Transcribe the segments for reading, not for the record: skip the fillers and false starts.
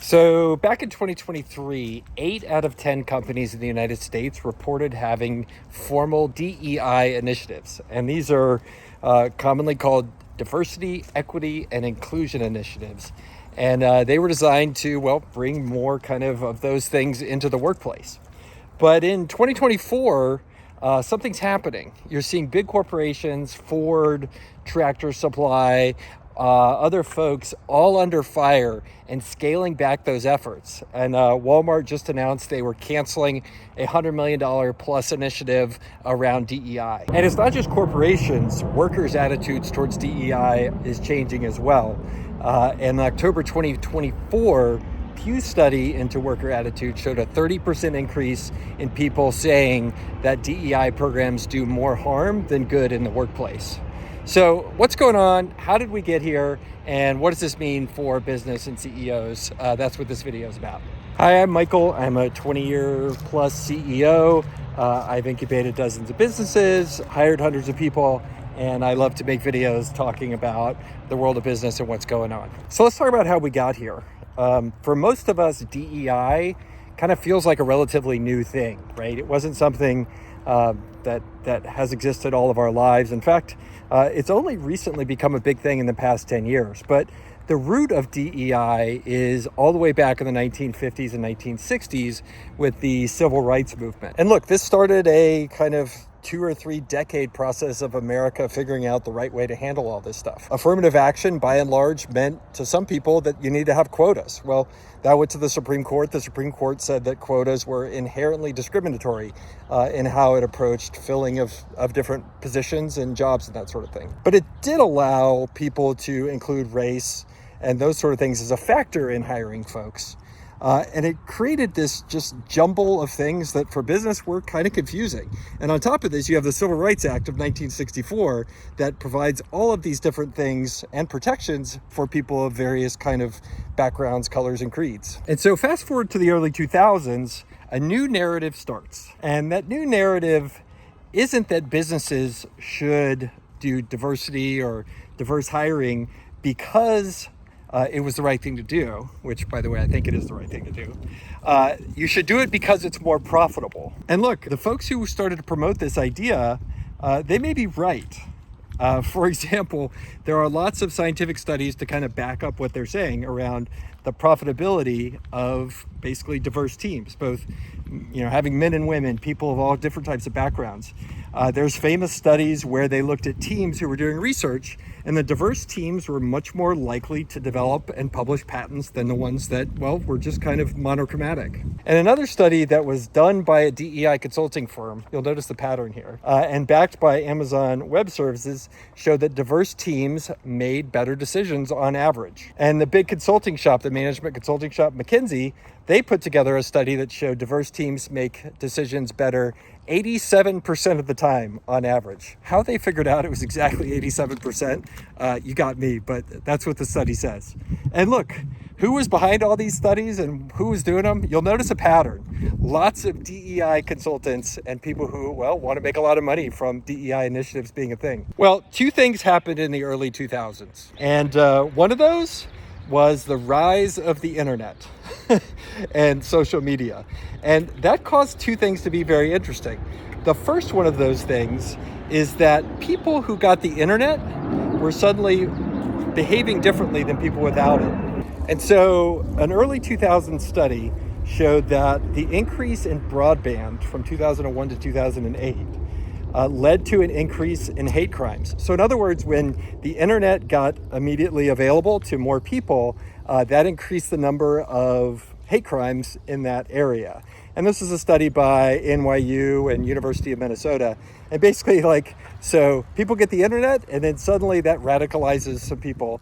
So back in 2023, 8 out of 10 companies in the United States reported having formal DEI initiatives. And these are commonly called diversity, equity, and inclusion initiatives. And they were designed to, bring more kind of those things into the workplace. But in 2024, something's happening. You're seeing big corporations, Ford, Tractor Supply, other folks all under fire and scaling back those efforts. And Walmart just announced they were canceling a $100 million plus initiative around DEI. And it's not just corporations, workers' attitudes towards DEI is changing as well. In October 2024, Pew study into worker attitude showed a 30% increase in people saying that DEI programs do more harm than good in the workplace. So what's going on? How did we get here? And what does this mean for business and CEOs? That's what this video is about. Hi, I'm Michael. I'm a 20-year plus CEO. I've incubated dozens of businesses, hired hundreds of people, and I love to make videos talking about the world of business and what's going on. So let's talk about how we got here. For most of us, DEI kind of feels like a relatively new thing, right? It wasn't something that has existed all of our lives. In fact, it's only recently become a big thing in the past 10 years. But the root of DEI is all the way back in the 1950s and 1960s with the civil rights movement. And look, this started a kind of 2 or 3 decade process of America figuring out the right way to handle all this stuff. Affirmative action, by and large, meant to some people that you need to have quotas. Well, that went to the Supreme Court. The Supreme Court said that quotas were inherently discriminatory in how it approached filling of different positions and jobs and that sort of thing. But it did allow people to include race and those sort of things as a factor in hiring folks. And it created this just jumble of things that for business were kind of confusing. And on top of this, you have the Civil Rights Act of 1964 that provides all of these different things and protections for people of various kind of backgrounds, colors, and creeds. And so fast forward to the early 2000s, a new narrative starts. And that new narrative isn't that businesses should do diversity or diverse hiring because it was the right thing to do, which, by the way, I think it is the right thing to do. You should do it because it's more profitable. And look, the folks who started to promote this idea, they may be right. For example, there are lots of scientific studies to kind of back up what they're saying around the profitability of basically diverse teams, both having men and women, people of all different types of backgrounds. There's famous studies where they looked at teams who were doing research, and the diverse teams were much more likely to develop and publish patents than the ones that, were just kind of monochromatic. And another study that was done by a DEI consulting firm, you'll notice the pattern here, and backed by Amazon Web Services, showed that diverse teams made better decisions on average. And the big consulting shop, the management consulting shop, McKinsey, they put together a study that showed diverse teams make decisions better 87% of the time on average. How they figured out it was exactly 87%, you got me, but that's what the study says. And look, who was behind all these studies and who was doing them? You'll notice a pattern. Lots of DEI consultants and people who, want to make a lot of money from DEI initiatives being a thing. Well, 2 things happened in the early 2000s. And one of those was the rise of the internet and social media. And that caused 2 things to be very interesting. The first one of those things is that people who got the internet were suddenly behaving differently than people without it. And so an early 2000s study showed that the increase in broadband from 2001 to 2008 led to an increase in hate crimes. So in other words, when the internet got immediately available to more people, that increased the number of hate crimes in that area. And this is a study by NYU and University of Minnesota. And basically so people get the internet and then suddenly that radicalizes some people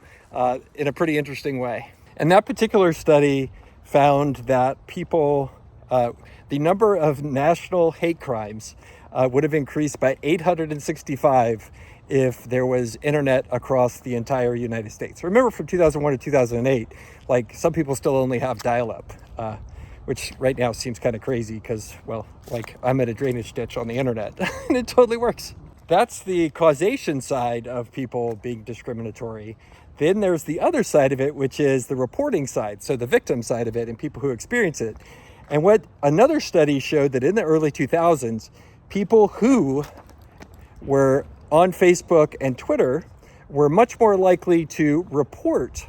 in a pretty interesting way. And that particular study found that people, the number of national hate crimes would have increased by 865 if there was internet across the entire United States. Remember, from 2001 to 2008, some people still only have dial-up, which right now seems kind of crazy because, I'm at a drainage ditch on the internet and it totally works. That's the causation side of people being discriminatory. Then there's the other side of it, which is the reporting side, so the victim side of it and people who experience it. And what another study showed that in the early 2000s, people who were on Facebook and Twitter were much more likely to report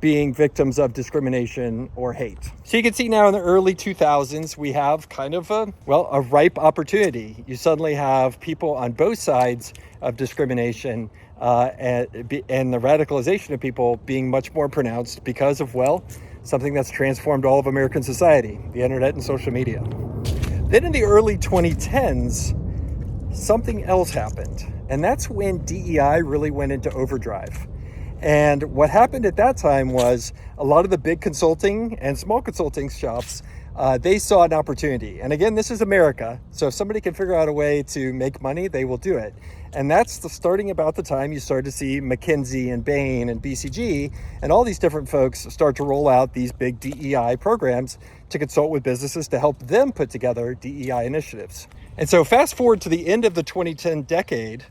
being victims of discrimination or hate. So you can see now in the early 2000s, we have kind of a ripe opportunity. You suddenly have people on both sides of discrimination and the radicalization of people being much more pronounced because of, something that's transformed all of American society, the internet and social media. Then in the early 2010s, something else happened. And that's when DEI really went into overdrive. And what happened at that time was a lot of the big consulting and small consulting shops, they saw an opportunity. And again, this is America. So if somebody can figure out a way to make money, they will do it. And that's starting about the time you start to see McKinsey and Bain and BCG and all these different folks start to roll out these big DEI programs to consult with businesses to help them put together DEI initiatives. And so fast forward to the end of the 2010 decade,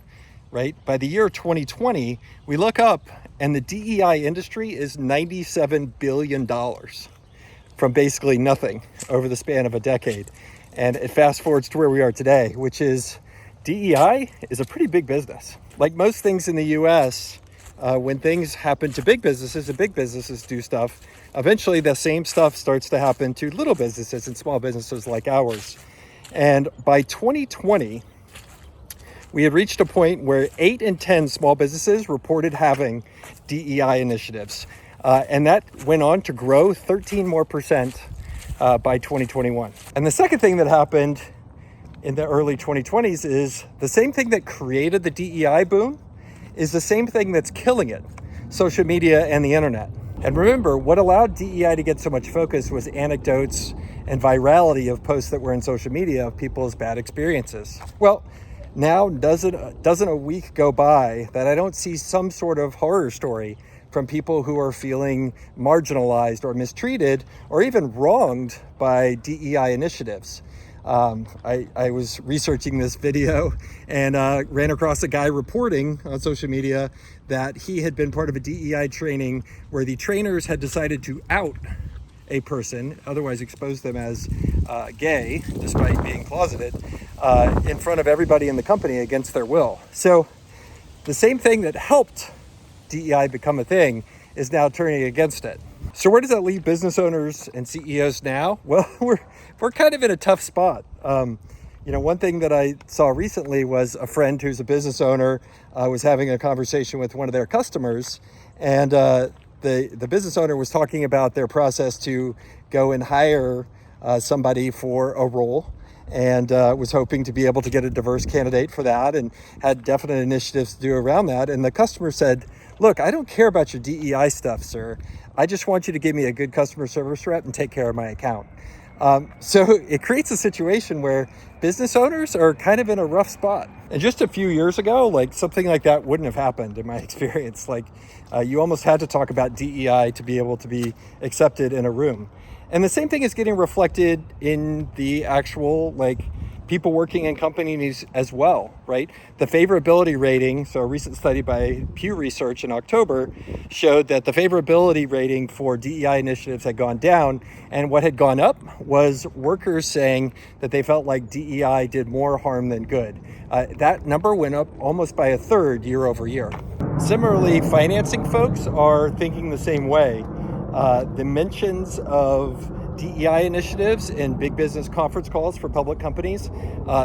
right? By the year 2020, we look up and the DEI industry is $97 billion from basically nothing over the span of a decade. And it fast forwards to where we are today, which is DEI is a pretty big business. Like most things in the US, when things happen to big businesses and big businesses do stuff, eventually the same stuff starts to happen to little businesses and small businesses like ours. And by 2020, we had reached a point where 8 in 10 small businesses reported having DEI initiatives. And that went on to grow 13% more by 2021. And the second thing that happened in the early 2020s is the same thing that created the DEI boom is the same thing that's killing it, social media and the internet. And remember, what allowed DEI to get so much focus was anecdotes and virality of posts that were in social media of people's bad experiences. Well, now doesn't a week go by that I don't see some sort of horror story from people who are feeling marginalized or mistreated or even wronged by DEI initiatives. I was researching this video and ran across a guy reporting on social media that he had been part of a DEI training where the trainers had decided to out a person, otherwise expose them as gay, despite being closeted, in front of everybody in the company against their will. So the same thing that helped DEI become a thing is now turning against it. So where does that leave business owners and CEOs now? Well, we're kind of in a tough spot. One thing that I saw recently was a friend who's a business owner was having a conversation with one of their customers, and the business owner was talking about their process to go and hire somebody for a role, and was hoping to be able to get a diverse candidate for that and had definite initiatives to do around that. And the customer said, "Look, I don't care about your DEI stuff, sir. I just want you to give me a good customer service rep and take care of my account." So it creates a situation where business owners are kind of in a rough spot. And just a few years ago, something like that wouldn't have happened in my experience. You almost had to talk about DEI to be able to be accepted in a room. And the same thing is getting reflected in the actual people working in companies as well, right? The favorability rating, so a recent study by Pew Research in October showed that the favorability rating for DEI initiatives had gone down, and what had gone up was workers saying that they felt like DEI did more harm than good. That number went up almost by a third year over year. Similarly, financing folks are thinking the same way. The mentions of DEI initiatives in big business conference calls for public companies,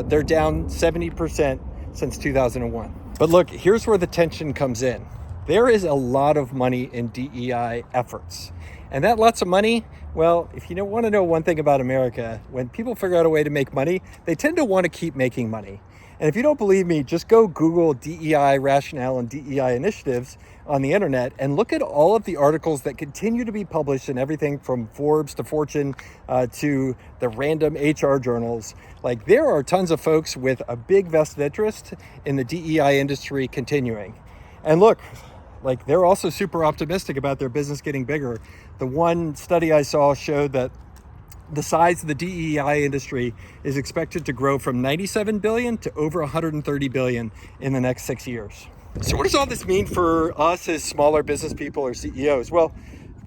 they're down 70% since 2001. But look, here's where the tension comes in. There is a lot of money in DEI efforts. And that lots of money, if you want to know one thing about America, when people figure out a way to make money, they tend to want to keep making money. And if you don't believe me, just go Google DEI rationale and DEI initiatives on the internet and look at all of the articles that continue to be published in everything from Forbes to Fortune to the random HR journals. There are tons of folks with a big vested interest in the DEI industry continuing. And look, they're also super optimistic about their business getting bigger. The one study I saw showed that the size of the DEI industry is expected to grow from 97 billion to over 130 billion in the next 6 years. So what does all this mean for us as smaller business people or CEOs? Well,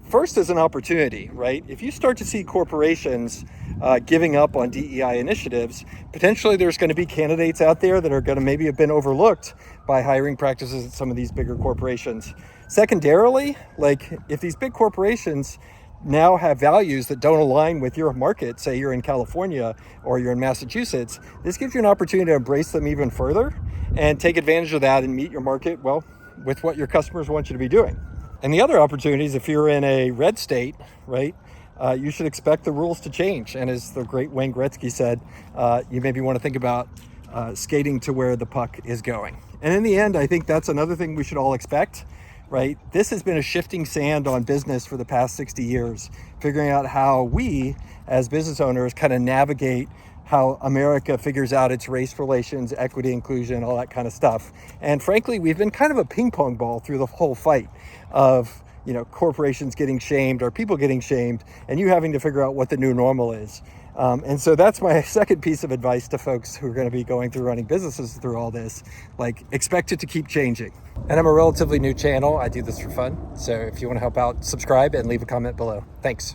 first is an opportunity, right? If you start to see corporations giving up on DEI initiatives, potentially there's going to be candidates out there that are going to maybe have been overlooked by hiring practices at some of these bigger corporations. Secondarily, like if these big corporations now have values that don't align with your market, say you're in California or you're in Massachusetts, this gives you an opportunity to embrace them even further and take advantage of that and meet your market, well, with what your customers want you to be doing. And the other opportunities, if you're in a red state, right, you should expect the rules to change. And as the great Wayne Gretzky said, you maybe want to think about skating to where the puck is going. And in the end, I think that's another thing we should all expect, right? This has been a shifting sand on business for the past 60 years, figuring out how we as business owners kind of navigate how America figures out its race relations, equity, inclusion, all that kind of stuff. And frankly, we've been kind of a ping pong ball through the whole fight of, corporations getting shamed or people getting shamed and you having to figure out what the new normal is. And so that's my second piece of advice to folks who are going to be going through running businesses through all this. Like, expect it to keep changing. And I'm a relatively new channel. I do this for fun. So if you want to help out, subscribe and leave a comment below. Thanks.